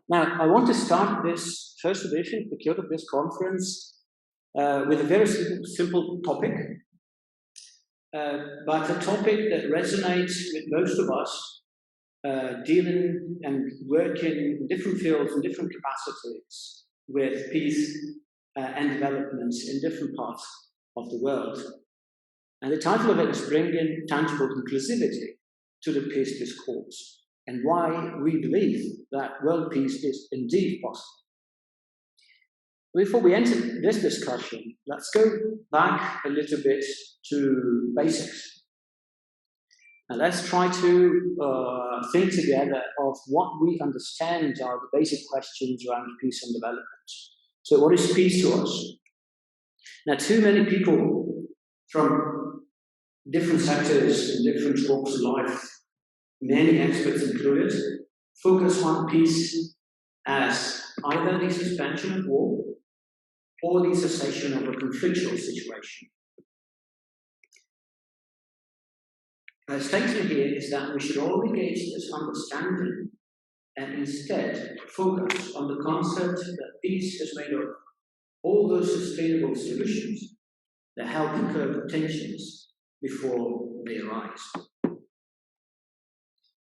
Now, I want to start this first edition, the Kyoto Peace Conference, with a very simple topic, but a topic that resonates with most of us dealing and working in different fields and different capacities with peace and developments in different parts of the world. And the title of it is Bringing Tangible Inclusivity to the Peace Discourse, and why we believe that world peace is indeed possible. Before we enter this discussion, let's go back a little bit to basics. And let's try to think together of what we understand are the basic questions around peace and development. So what is peace to us? Now, too many people from different sectors and different walks of life, many experts included, focus on peace as either the suspension of war or the cessation of a conflictual situation. Our statement here is that we should all engage this understanding and instead focus on the concept that peace is made of all those sustainable solutions that help curb tensions before they arise.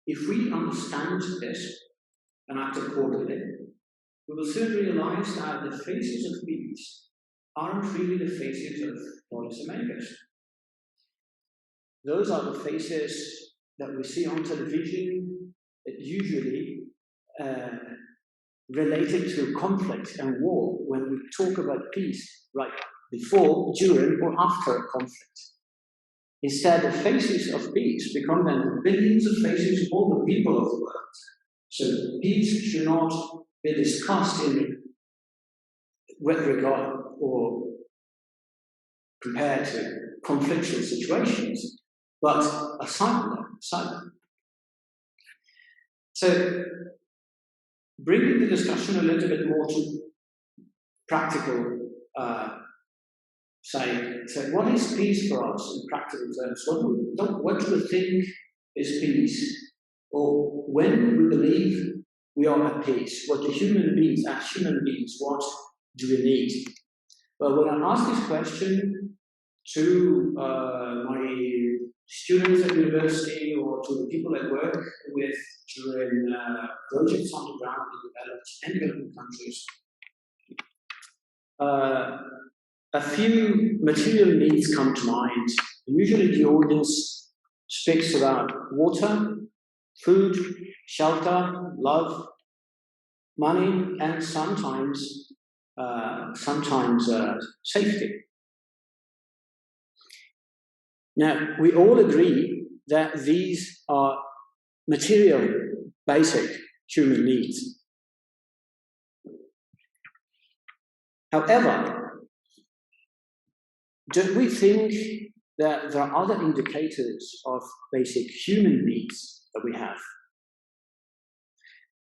If we understand this and act accordingly, we will soon realize that the faces of peace aren't really the faces of policymakers. Those are the faces that we see on television, that usually related to conflict and war when we talk about peace, like before, during, or after a conflict. Instead, the faces of peace become then the billions of faces of all the people of the world. So peace should not be discussed with regard or compared to conflictual situations, but aside them. So, bringing the discussion a little bit more to practical side. So, what is peace for us in practical terms? What do we think is peace? Or when we believe we are at peace, what do human beings, as human beings, what do we need? Well, when I ask this question to my students at university or to the people I work with during projects on the ground in developed and developing countries, a few material needs come to mind. Usually the audience speaks about water, food, shelter, love, money, and sometimes safety. Now, we all agree that these are material, basic human needs. However, don't we think that there are other indicators of basic human needs that we have?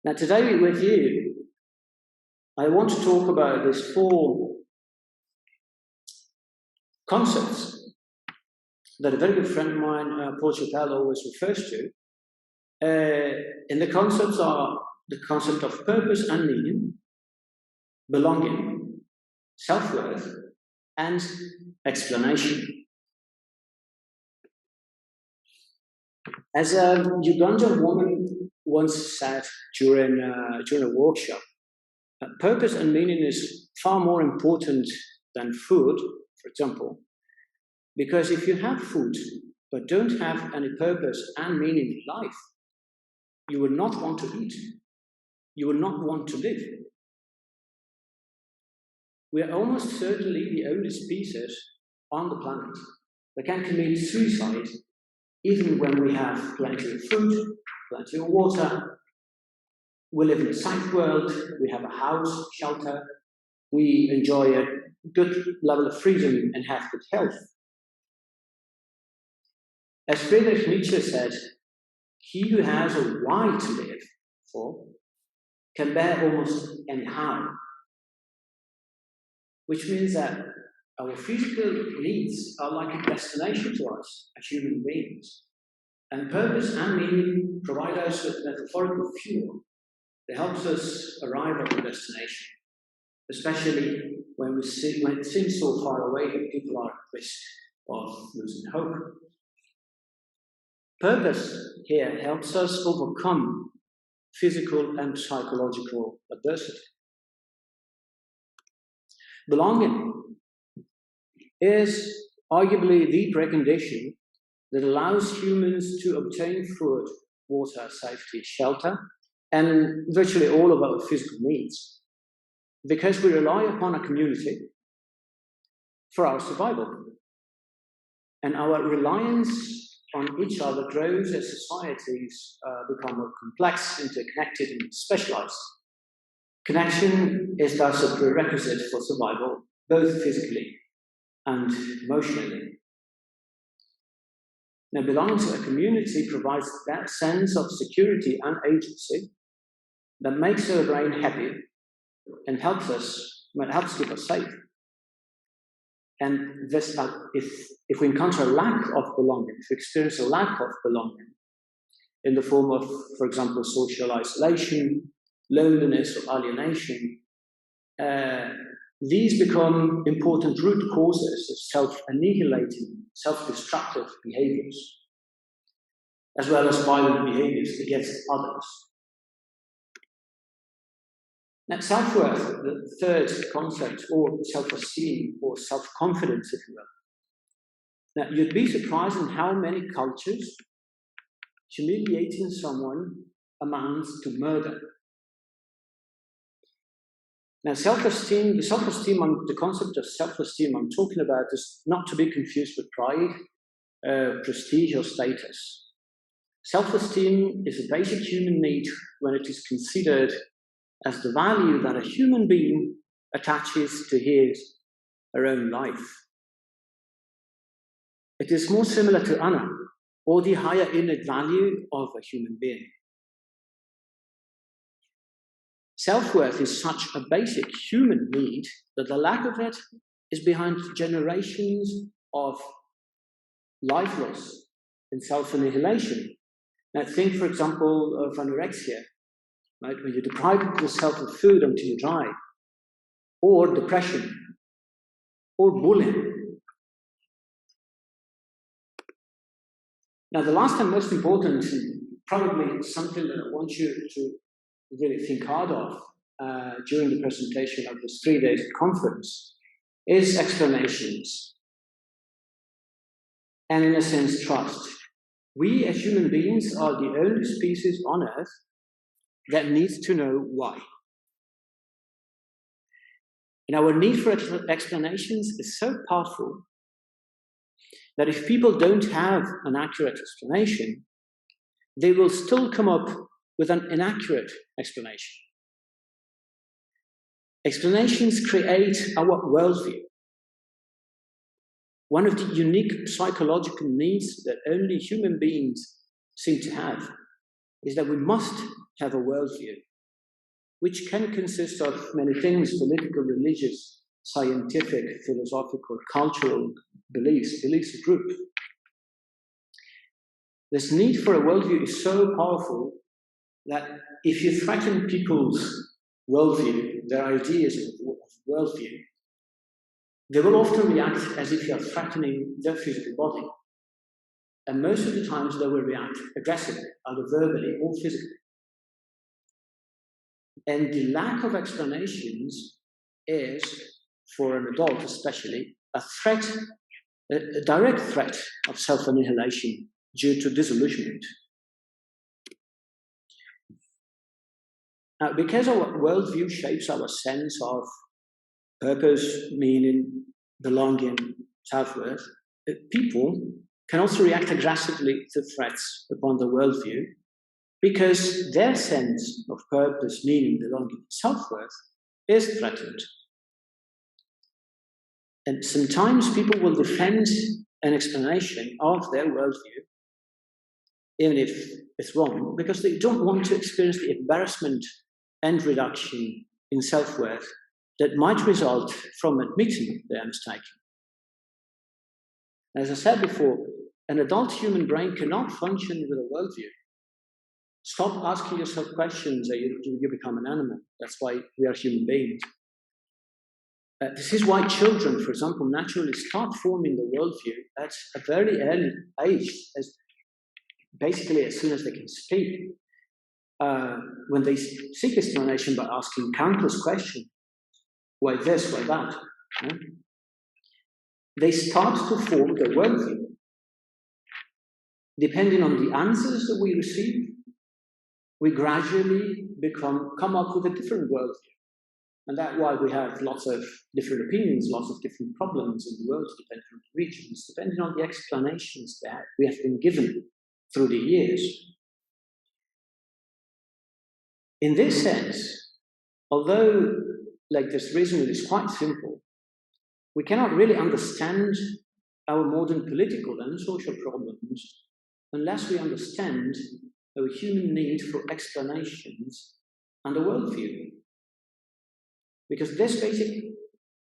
Now, today with you, I want to talk about these four concepts that a very good friend of mine, Paul Chappell, always refers to. And the concepts are the concept of purpose and meaning, belonging, self-worth, and explanation. As a Ugandan woman once said during a workshop, purpose and meaning is far more important than food, for example, because if you have food but don't have any purpose and meaning in life, you will not want to eat. You will not want to live. We are almost certainly the only species on the planet that can commit suicide even when we have plenty of food, plenty of water. We live in a safe world, we have a house, shelter, we enjoy a good level of freedom and have good health. As Friedrich Nietzsche said, he who has a why to live for can bear almost any how. Which means that our physical needs are like a destination to us as human beings. And purpose and meaning provide us with metaphorical fuel It helps us arrive at the destination, especially when it seems so far away that people are at risk of losing hope. Purpose here helps us overcome physical and psychological adversity. Belonging is arguably the precondition that allows humans to obtain food, water, safety, shelter, and virtually all of our physical needs, because we rely upon a community for our survival. And our reliance on each other grows as societies become more complex, interconnected, and specialized. Connection is thus a prerequisite for survival, both physically and emotionally. Now, belonging to a community provides that sense of security and agency that makes our brain happy and helps keep us safe. And this, if we encounter a lack of belonging, if we experience a lack of belonging in the form of, for example, social isolation, loneliness, or alienation, these become important root causes of self-annihilating, self-destructive behaviors, as well as violent behaviors against others. Now, self-worth, the third concept, or self-esteem, or self-confidence, if you will. Now, you'd be surprised in how many cultures humiliating someone amounts to murder. Now, self-esteem, the concept of self-esteem I'm talking about is not to be confused with pride, prestige, or status. Self-esteem is a basic human need when it is considered as the value that a human being attaches to his or her own life. It is more similar to honor, or the higher innate value of a human being. Self-worth is such a basic human need that the lack of it is behind generations of life loss and self-annihilation. Now think, for example, of anorexia, right? When you deprive yourself of food until you die, or depression, or bullying. Now, the last and most important, probably something that I want you to really think hard of during the presentation of this 3-day conference is explanations. And in a sense, trust. We as human beings are the only species on Earth that needs to know why. And our need for explanations is so powerful that if people don't have an accurate explanation, they will still come up with an inaccurate explanation. Explanations create our worldview. One of the unique psychological needs that only human beings seem to have is that we must have a worldview, which can consist of many things: political, religious, scientific, philosophical, cultural beliefs of group. This need for a worldview is so powerful that if you threaten people's worldview, their ideas of worldview, they will often react as if you are threatening their physical body. And most of the times they will react aggressively, either verbally or physically. And the lack of explanations is, for an adult especially, a direct threat of self-annihilation due to disillusionment. Now, because our worldview shapes our sense of purpose, meaning, belonging, self-worth, people can also react aggressively to threats upon their worldview because their sense of purpose, meaning, belonging, self-worth is threatened. And sometimes people will defend an explanation of their worldview, even if it's wrong, because they don't want to experience the embarrassment and reduction in self-worth that might result from admitting their mistake. As I said before, an adult human brain cannot function with a worldview. Stop asking yourself questions that you become an animal. That's why we are human beings. This is why children, for example, naturally start forming the worldview at a very early age, basically as soon as they can speak. When they seek explanation by asking countless questions, why this, why that, they start to form their worldview. Depending on the answers that we receive, we gradually come up with a different worldview. And that's why we have lots of different opinions, lots of different problems in the world, depending on the regions, depending on the explanations that we have been given through the years. In this sense, although this reasoning is quite simple, we cannot really understand our modern political and social problems unless we understand our human need for explanations and a worldview. Because this basic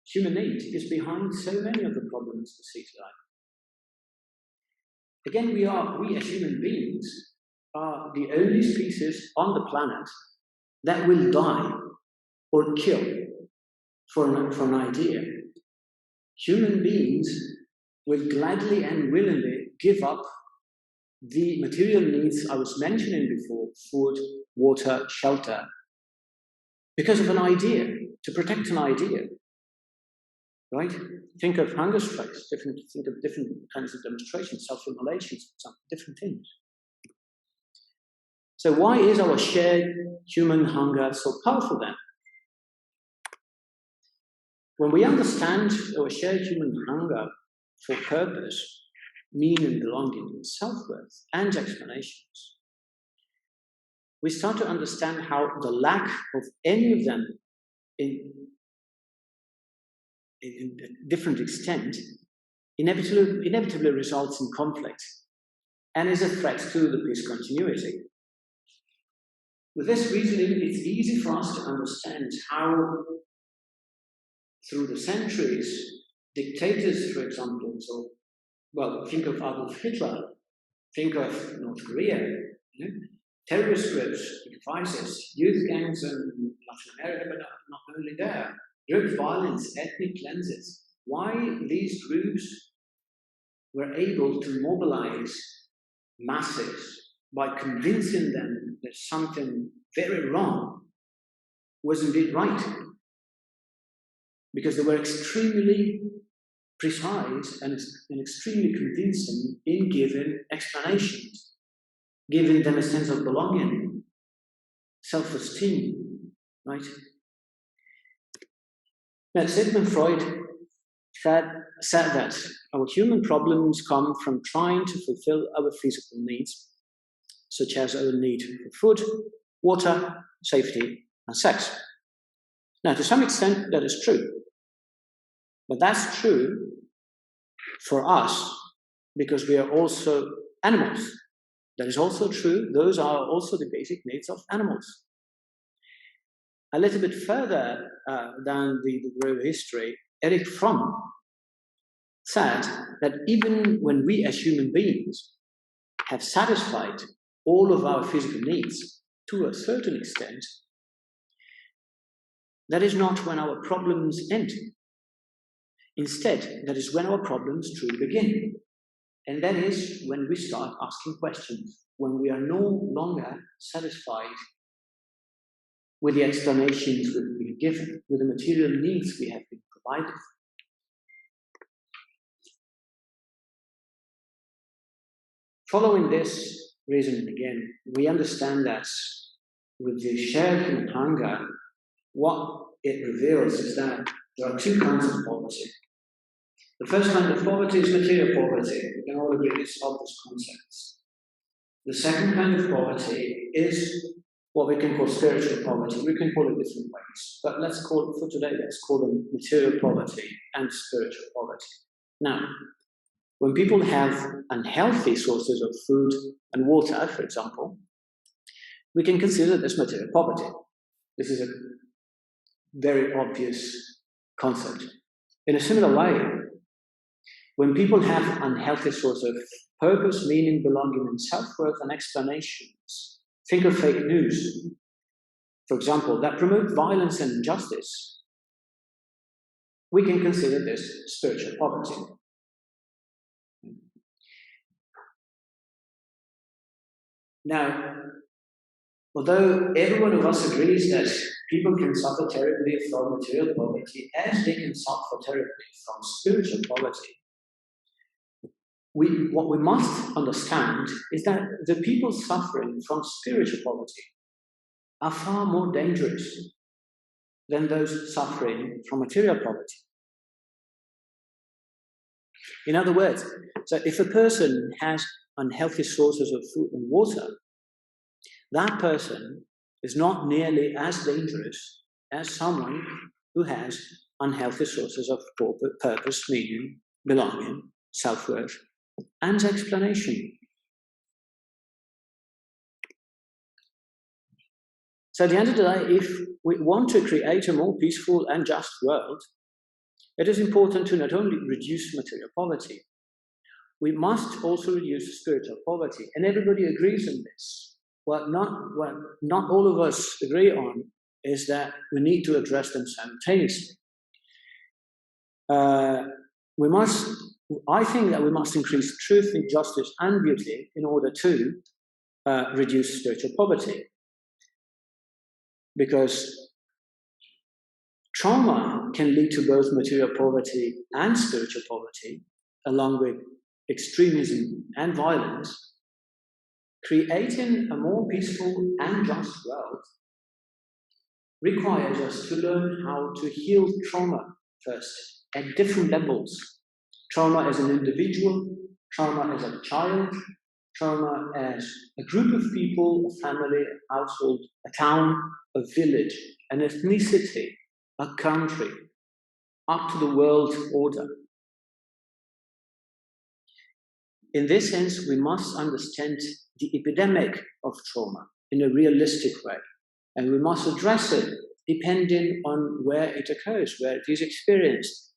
human need is behind so many of the problems we see today. Again, we as human beings are the only species on the planet that will die or kill for an idea. Human beings will gladly and willingly give up the material needs I was mentioning before, food, water, shelter, because of an idea, to protect an idea, right? Think of hunger strikes, think of different kinds of demonstrations, self-immolations, for example, different things. So why is our shared human hunger so powerful then? When we understand our shared human hunger for purpose, meaning, belonging, self-worth, and explanations, we start to understand how the lack of any of them in a different extent inevitably results in conflict and is a threat to the peace continuity. With this reasoning, it's easy for us to understand how, through the centuries, dictators, for example, think of Adolf Hitler, think of North Korea, terrorist groups like ISIS, youth gangs in Latin America, but not only there, drug violence, ethnic cleanses. Why these groups were able to mobilize masses by convincing them that something very wrong was indeed right. Because they were extremely precise and extremely convincing in giving explanations, giving them a sense of belonging, self-esteem, right? Now, Sigmund Freud said that our human problems come from trying to fulfill our physical needs, such as our need for food, water, safety, and sex. Now, to some extent, that is true. But that's true for us because we are also animals. That is also true. Those are also the basic needs of animals. A little bit further down the road of history, Erich Fromm said that even when we as human beings have satisfied all of our physical needs to a certain extent, that is not when our problems end. Instead, that is when our problems truly begin. And that is when we start asking questions, when we are no longer satisfied with the explanations we've been given, with the material needs we have been provided. Following this reasoning again, we understand that with the shared human hunger, what it reveals is that there are two kinds of poverty. The first kind of poverty is material poverty. We can all agree it's obvious concepts. The second kind of poverty is what we can call spiritual poverty. We can call it different ways, but for today, let's call them material poverty and spiritual poverty. Now, when people have unhealthy sources of food and water, for example, we can consider this material poverty. This is a very obvious concept. In a similar way, when people have unhealthy sources of purpose, meaning, belonging, and self-worth and explanations, Think of fake news, for example, that promote violence and injustice. We can consider this spiritual poverty. Now, although every one of us agrees that people can suffer terribly from material poverty, as they can suffer terribly from spiritual poverty, what we must understand is that the people suffering from spiritual poverty are far more dangerous than those suffering from material poverty. In other words, so if a person has unhealthy sources of food and water, that person is not nearly as dangerous as someone who has unhealthy sources of purpose, meaning, belonging, self-worth, and explanation. So at the end of the day, if we want to create a more peaceful and just world, it is important to not only reduce material poverty, we must also reduce spiritual poverty. And everybody agrees on this. What not all of us agree on is that we need to address them simultaneously. I think that we must increase truth, justice, and beauty in order to reduce spiritual poverty. Because trauma can lead to both material poverty and spiritual poverty, along with extremism and violence. Creating a more peaceful and just world requires us to learn how to heal trauma first, at different levels. Trauma as an individual, trauma as a child, trauma as a group of people, a family, a household, a town, a village, an ethnicity, a country, up to the world order. In this sense, we must understand the epidemic of trauma in a realistic way, and we must address it depending on where it occurs, where it is experienced,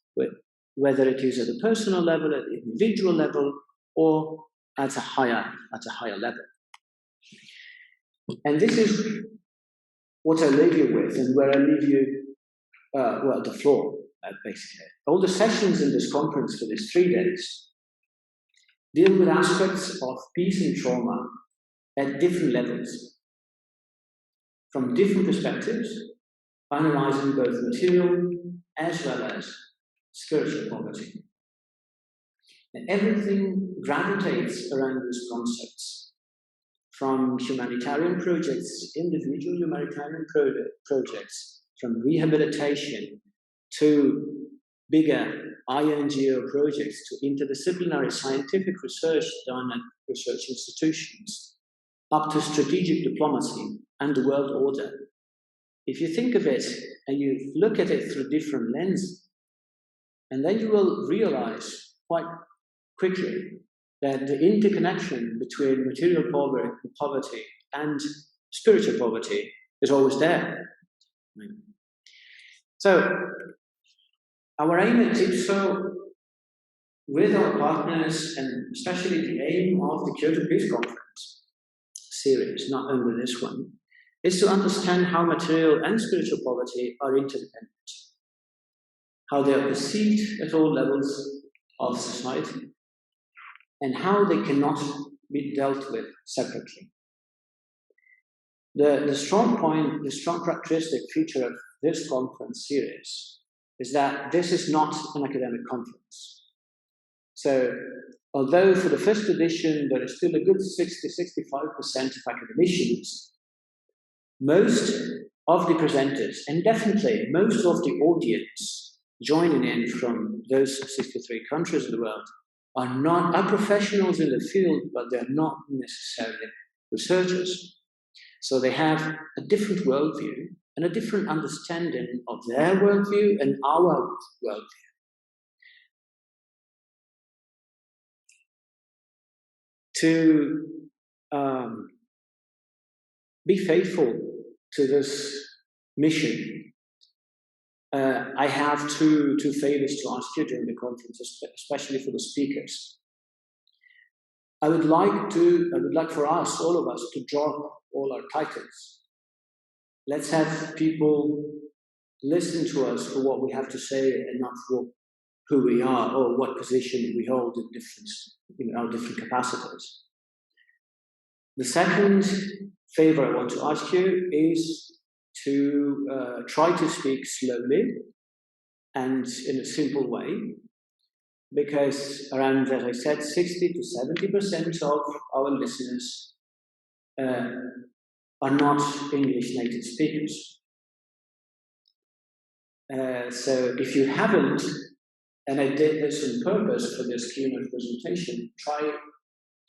whether it is at a personal level, at the individual level, or at a higher level. And this is what I leave you with, and where I leave you, the floor, basically. All the sessions in this conference for these 3 days deal with aspects of peace and trauma at different levels, from different perspectives, analyzing both material as well as spiritual poverty. And everything gravitates around these concepts, from humanitarian projects, individual humanitarian projects, from rehabilitation to bigger INGO projects, to interdisciplinary scientific research done at research institutions, up to strategic diplomacy and the world order. If you think of it and you look at it through different lenses, and then you will realize quite quickly that the interconnection between material poverty and spiritual poverty is always there. So, our aim at TIPSO, with our partners, and especially the aim of the Kyoto Peace Conference series, not only this one, is to understand how material and spiritual poverty are interdependent, how they are perceived at all levels of society, and how they cannot be dealt with separately. The strong point, the strong characteristic feature of this conference series is that this is not an academic conference. So, although for the first edition there is still a good 60-65% of academicians, most of the presenters, and definitely most of the audience joining in from those 63 countries of the world, are professionals in the field, but they're not necessarily researchers. So they have a different worldview and a different understanding of their worldview and our worldview. To be faithful to this mission, I have two favors to ask you during the conference, especially for the speakers. I would like for us, all of us, to drop all our titles. Let's have people listen to us for what we have to say and not for who we are or what position we hold in our different capacities. The second favor I want to ask you is to try to speak slowly and in a simple way, because around, as I said, 60 to 70% of our listeners are not English native speakers. So if you haven't, and I did this on purpose for this keynote presentation, try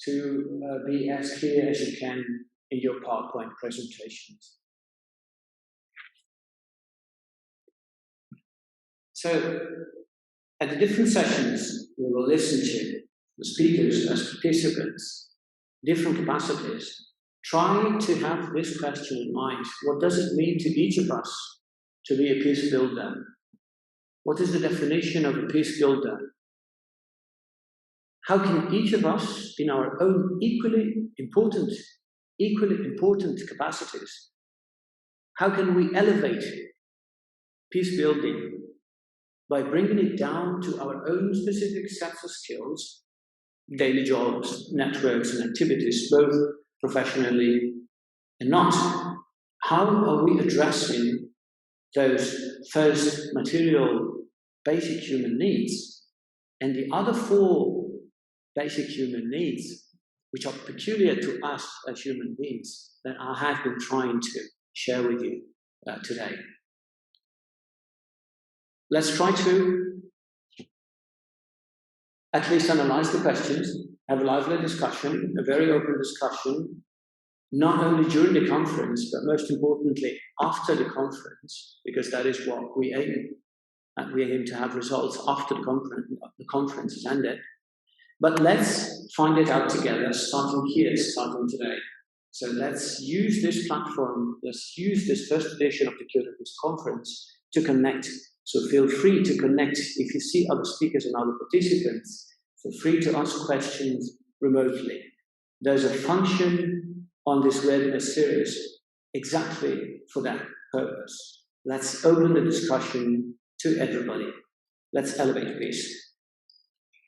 to be as clear as you can in your PowerPoint presentations. So at the different sessions, we will listen to the speakers as participants, different capacities. Try to have this question in mind. What does it mean to each of us to be a peace builder? What is the definition of a peace builder? How can each of us, in our own equally important capacities, how can we elevate peace building by bringing it down to our own specific sets of skills, daily jobs, networks, and activities, both professionally and not? How are we addressing those first material basic human needs and the other four basic human needs, which are peculiar to us as human beings, that I have been trying to share with you today? Let's try to at least analyze the questions, have a lively discussion, a very open discussion, not only during the conference, but most importantly after the conference, because that is what we aim at. We aim to have results after the conference is ended. But let's find it out together, starting here, starting today. So let's use this platform, let's use this first edition of the Keynote conference to connect. So feel free to connect. If you see other speakers and other participants, feel free to ask questions remotely. There's a function on this webinar series exactly for that purpose. Let's open the discussion to everybody. Let's elevate peace.